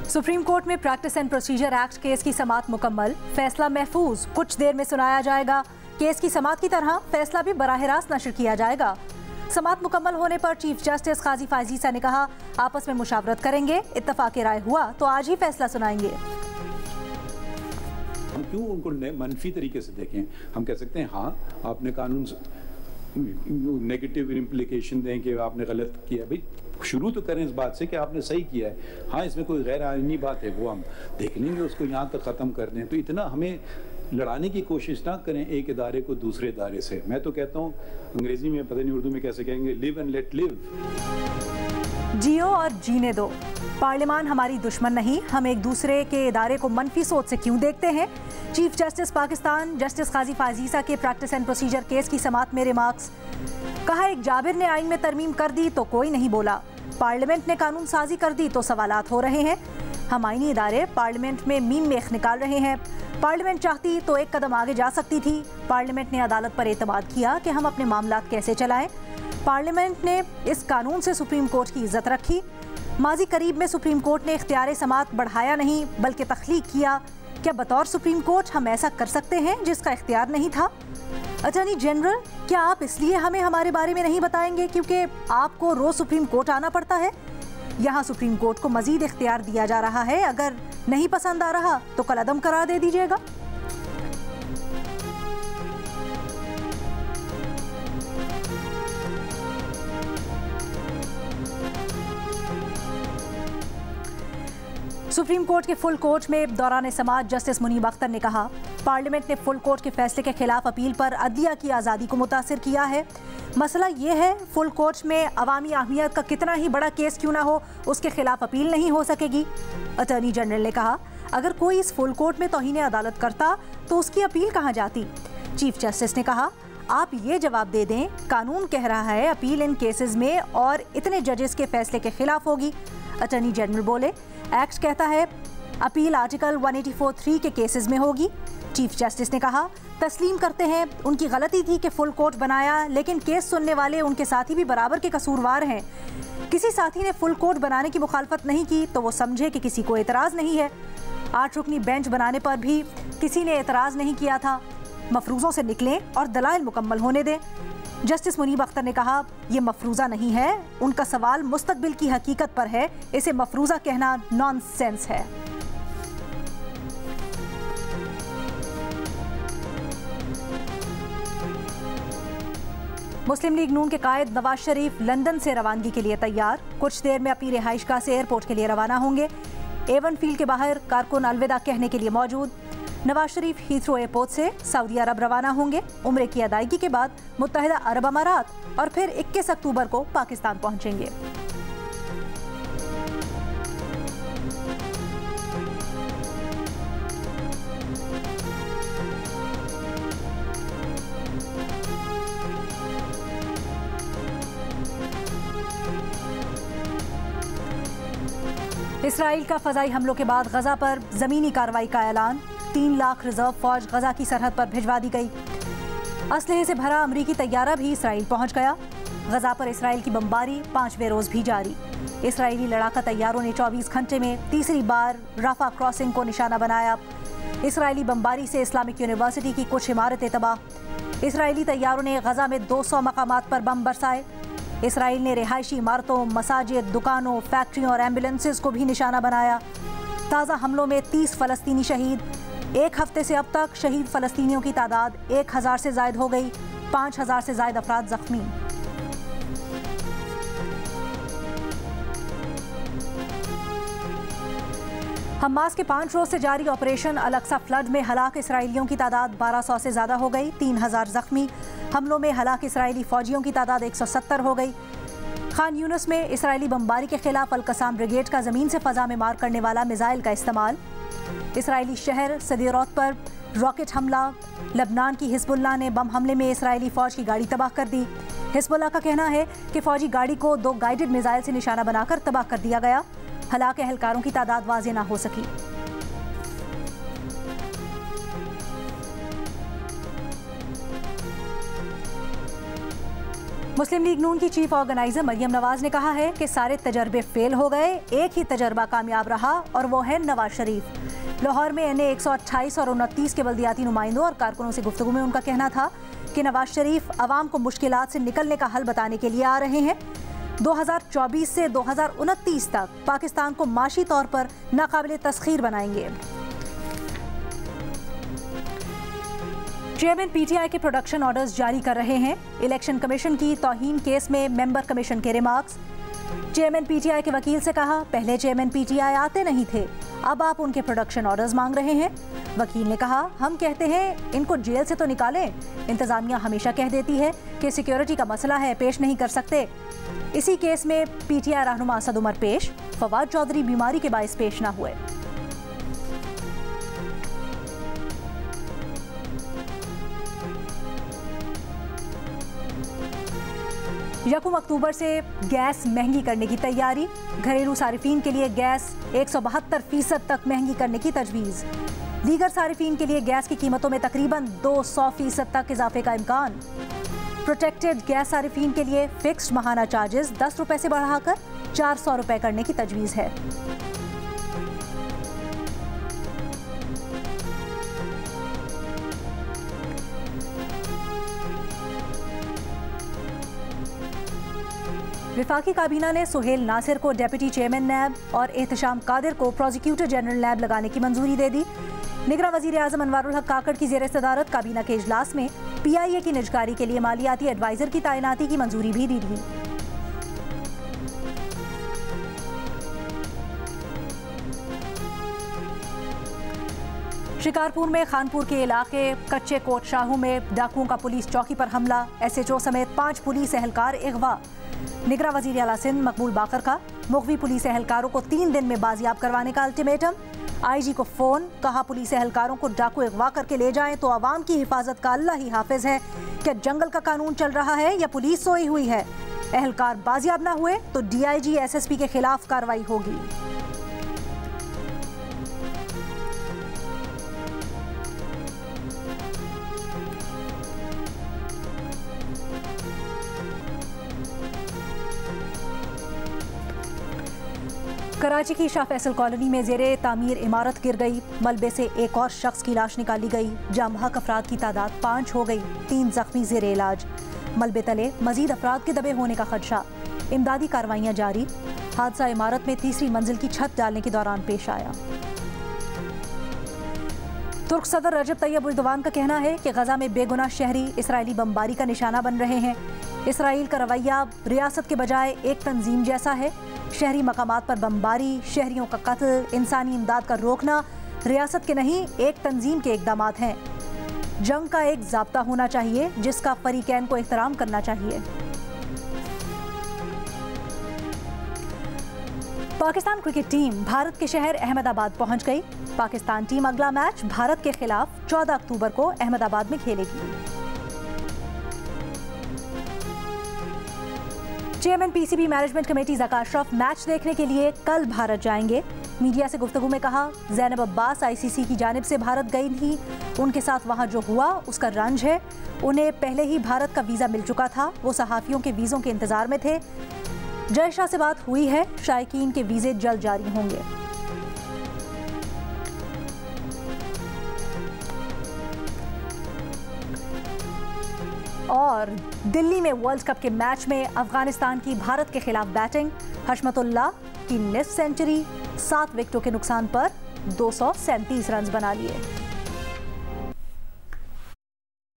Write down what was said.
Supreme court में practice and procedure act case की समाअत मुकम्मल, फैसला महफूज कुछ देर में सुनाया जाएगा। केस की समाअत की तरह फैसला भी बराह रास्त नशर किया जाएगा। समाअत मुकम्मल होने पर चीफ जस्टिस काजी फाजीसा ने कहा, आपस में मुशावरत करेंगे, इत्तफाक राय हुआ तो आज ही फैसला सुनाएंगे। हम क्यों उनको मनफी तरीके से देखें? हम कह सकते हैं हाँ, आपने कानून नेगेटिव इम्प्लीकेशन दें कि आपने गलत किया। भाई शुरू तो करें इस बात से कि आपने सही किया है। हाँ, इसमें कोई गैर आईनी बात है वो हम देख लेंगे, उसको यहाँ तक ख़त्म कर दें। तो इतना हमें लड़ाने की कोशिश ना करें एक इदारे को दूसरे इदारे से। मैं तो कहता हूँ, अंग्रेजी में पता नहीं उर्दू में कैसे कहेंगे, लिव एंड लेट लिव। जियो और जीने दो। पार्लियामान हमारी दुश्मन नहीं, हम एक दूसरे के इदारे को मनफी सोच से क्यों देखते हैं? चीफ जस्टिस पाकिस्तान जस्टिस काजी फाजीसा के प्रैक्टिस एंड प्रोसीजर केस की समाअत में रिमार्क्स। कहा, एक जाबिर ने आइन में तरमीम कर दी तो कोई नहीं बोला, पार्लियामेंट ने कानून साजी कर दी तो सवालात हो रहे हैं। हम आईनी इदारे पार्लियामेंट में मीम मेख निकाल रहे हैं। पार्लियामेंट चाहती तो एक कदम आगे जा सकती थी। पार्लियामेंट ने अदालत पर एतमाद किया कि हम अपने मामलात कैसे चलाएं। पार्लियामेंट ने इस कानून से सुप्रीम कोर्ट की इज्जत रखी। माजी करीब में सुप्रीम कोर्ट ने इख्तियार समाअत बढ़ाया नहीं बल्कि तख्लीक किया। क्या बतौर सुप्रीम कोर्ट हम ऐसा कर सकते हैं जिसका इख्तियार नहीं था? अटॉर्नी जनरल, क्या आप इसलिए हमें हमारे बारे में नहीं बताएंगे क्योंकि आपको रोज सुप्रीम कोर्ट आना पड़ता है? यहाँ सुप्रीम कोर्ट को मजीद इख्तियार दिया जा रहा है। अगर नहीं पसंद आ रहा तो कल अदम करार दे दीजिएगा। सुप्रीम कोर्ट के फुल कोर्ट में दौरान समाअत जस्टिस मुनीब अख्तर ने कहा, पार्लियामेंट ने फुल कोर्ट के फैसले के खिलाफ अपील पर अदलिया की आज़ादी को मुतासिर किया है। मसला ये है, फुल कोर्ट में अवामी अहमियत का कितना ही बड़ा केस क्यों ना हो, उसके खिलाफ अपील नहीं हो सकेगी। अटॉर्नी जनरल ने कहा, अगर कोई इस फुल कोर्ट में तौहीन अदालत करता तो उसकी अपील कहाँ जाती? चीफ जस्टिस ने कहा, आप ये जवाब दे दें, कानून कह रहा है अपील इन केसेस में और इतने जजेस के फैसले के खिलाफ होगी। अटॉर्नी जनरल बोले, एक्ट कहता है अपील आर्टिकल 184(3) के केसेस में होगी। चीफ जस्टिस ने कहा, तस्लीम करते हैं उनकी गलती थी कि फुल कोर्ट बनाया, लेकिन केस सुनने वाले उनके साथी भी बराबर के कसूरवार हैं। किसी साथी ने फुल कोर्ट बनाने की मुखालफत नहीं की तो वो समझे कि किसी को एतराज़ नहीं है। 8 रुकनी बेंच बनाने पर भी किसी ने एतराज़ नहीं किया था। मफरूज़ों से निकलें और दलाइल मुकम्मल होने दें। जस्टिस मुनीब अख्तर ने कहा, यह मफरूज़ा नहीं है, उनका सवाल मुस्तकबिल की हकीकत पर है, इसे मफरूज़ा कहना नॉनसेंस है। मुस्लिम लीग नून के कायद नवाज शरीफ लंदन से रवानगी के लिए तैयार। कुछ देर में अपनी रिहाइशगाह से एयरपोर्ट के लिए रवाना होंगे। एवन फील्ड के बाहर कारकुन अलविदा कहने के लिए मौजूद। नवाज शरीफ हीथ्रो एयरपोर्ट से सऊदी अरब रवाना होंगे। उम्रे की अदायगी के बाद मुत्तहिदा अरब अमारात और फिर 21 अक्टूबर को पाकिस्तान पहुंचेंगे। इसराइल का फजाई हमलों के बाद गजा पर जमीनी कार्रवाई का ऐलान। 3 लाख रिजर्व फौज गजा की सरहद पर भिजवा दी गई। असलहे से भरा अमरीकी तैयारा भी इसराइल पहुंच गया। गजा पर इसराइल की बमबारी 5वें रोज भी जारी। इसराइली लड़ाका तैयारों ने 24 घंटे में तीसरी बार राफा क्रॉसिंग को निशाना बनाया। इसराइली बमबारी से इस्लामिक यूनिवर्सिटी की कुछ इमारतें तबाह। इसराइली तैयारों ने गजा में 200 मकामात पर बम बरसाए। इसराइल ने रिहायशी इमारतों, मसाजिद, दुकानों, फैक्ट्रियों और एम्बुलेंसेस को भी निशाना बनाया। ताज़ा हमलों में 30 फ़लस्तीनी शहीद। एक हफ्ते से अब तक शहीद फ़लस्तीनियों की तादाद 1000 से ज़ायद हो गई। 5000 से ज़ायद अफराद ज़ख्मी। हमास के 5 रोज से जारी ऑपरेशन अल-अक्सा फ्लड में हलाक इसराइलियों की तादाद 1200 से ज़्यादा हो गई। 3000 ज़ख्मी। हमलों में हलाक इसराइली फ़ौजियों की तादाद 170 हो गई। खान यूनिस में इसराइली बमबारी के खिलाफ अल-कसाम ब्रिगेड का ज़मीन से फ़ज़ा में मार करने वाला मिसाइल का इस्तेमाल। इसराइली शहर सदीरोत पर रॉकेट हमला। लबनान की हिजबुल्लाह ने बम हमले में इसराइली फ़ौज की गाड़ी तबाह कर दी। हिजबुल्लाह का कहना है कि फ़ौजी गाड़ी को 2 गाइडेड मिसाइल से निशाना बनाकर तबाह कर दिया गया। हलाक एहलकारों की तादाद वाज़ेह ना हो सकी। मुस्लिम लीग नून की चीफ ऑर्गेनाइजर मरियम नवाज ने कहा है कि सारे तजर्बे फेल हो गए, एक ही तजर्बा कामयाब रहा और वो है नवाज शरीफ। लाहौर में एनए 128 और 29 के बल्दियाती नुमाइंदों और कारकुनों से गुफ्तगू में उनका कहना था कि नवाज शरीफ अवाम को मुश्किलात से निकलने का हल बताने के लिए आ रहे हैं। 2024 से 2029 तक पाकिस्तान को माशी तौर पर नाकाबिले तस्खीर बनाएंगे। चेयरमैन पीटीआई के प्रोडक्शन ऑर्डर्स जारी कर रहे हैं। इलेक्शन कमीशन की तौहीन केस में मेंबर कमीशन के रिमार्क्स। चेयरमैन पीटीआई के वकील से कहा, पहले चेयरमैन पीटीआई आते नहीं थे, अब आप उनके प्रोडक्शन ऑर्डर्स मांग रहे हैं। वकील ने कहा, हम कहते हैं इनको जेल से तो निकालें, इंतजामिया हमेशा कह देती है कि सिक्योरिटी का मसला है, पेश नहीं कर सकते। इसी केस में पीटीआई रहनुमा असद उमर पेश, फवाद चौधरी बीमारी के बायस पेश न हुए। यकम अक्टूबर से गैस महंगी करने की तैयारी। घरेलू सारिफीन के लिए गैस 172% तक महंगी करने की तजवीज़। दीगर सारिफीन के लिए गैस की कीमतों में तकरीबन 200% तक इजाफे का इम्कान। प्रोटेक्टेड गैस सारिफीन के लिए फिक्स्ड माहाना चार्जेस 10 रुपए से बढ़ाकर 400 रुपए करने की तजवीज़ है। विफाकी काबीना ने सुहेल नासिर को डेप्यूटी चेयरमैन नैब और एहतशाम कादिर को प्रोसिक्यूटर जनरल नैब लगाने की मंजूरी दे दी। निगरान वज़ीर आज़म अनवारुल हक काकड़ की ज़ेर सदारत काबीना के इजलास में पीआईए की निजकारी के लिए मालियाती एडवाइज़र की तैनाती की मंजूरी भी दी गई। शिकारपुर में खानपुर के इलाके कच्चे कोट शाहू में डाकुओं का पुलिस चौकी पर हमला। SHO समेत 5 पुलिस एहलकार अगवा। निगरान वज़ीर आला सिंध मकबूल बाकर का मुख्वी पुलिस एहलकारों को 3 दिन में बाजियाब करवाने का अल्टीमेटम। IG को फ़ोन, कहा पुलिस एहलकारों को डाकू अगवा करके ले जाएं तो आवाम की हिफाजत का अल्लाह ही हाफिज है। क्या जंगल का कानून चल रहा है या पुलिस सोई हुई है? एहलकार बाजियाब ना हुए तो DIG SSP के खिलाफ कार्रवाई होगी। कराची की शाह फैसल कॉलोनी में ज़ेरे तामीर इमारत गिर गई। मलबे से एक और शख्स की लाश निकाली गई। जामबहक अफराद की तादाद 5 हो गई, 3 जख्मी ज़ेरे इलाज। मलबे तले मजीद अफराद के दबे होने का खदशा। इमदादी कार्रवाइयाँ जारी। हादसा इमारत में 3री मंजिल की छत डालने के दौरान पेश आया। तुर्क सदर रजब तैयब एर्दोगान का कहना है कि गजा में बेगुनाह शहरी इसराइली बमबारी का निशाना बन रहे हैं। इसराइल का रवैया रियासत के बजाय एक तंजीम जैसा है। शहरी मकामात पर बमबारी, शहरियों का कत्ल, इंसानी इमदाद का रोकना रियासत के नहीं एक तंजीम के इक़दामात हैं। जंग का एक ज़ाब्ता होना चाहिए जिसका फरीकैन को एहतराम करना चाहिए। पाकिस्तान क्रिकेट टीम भारत के शहर अहमदाबाद पहुंच गई। पाकिस्तान टीम अगला मैच भारत के खिलाफ 14 अक्टूबर को अहमदाबाद में खेलेगी। Chairman PCB management committee Zaka Ashraf match देखने के लिए कल भारत जाएंगे। मीडिया से गुफ्तगू में कहा, ज़ैनब अब्बास ICC की जानिब से भारत गई थी, उनके साथ वहाँ जो हुआ उसका रंज है। उन्हें पहले ही भारत का वीज़ा मिल चुका था, वो सहाफ़ियों के वीज़ों के इंतज़ार में थे। जय शाह से बात हुई है, शायकीन के वीज़े जल्द जारी होंगे। और दिल्ली में वर्ल्ड कप के मैच में अफगानिस्तान की भारत के खिलाफ बैटिंग। हशमतुल्लाह की निस्फ सेंचुरी, 7 विकेटों के नुकसान पर 237 रन बना लिए।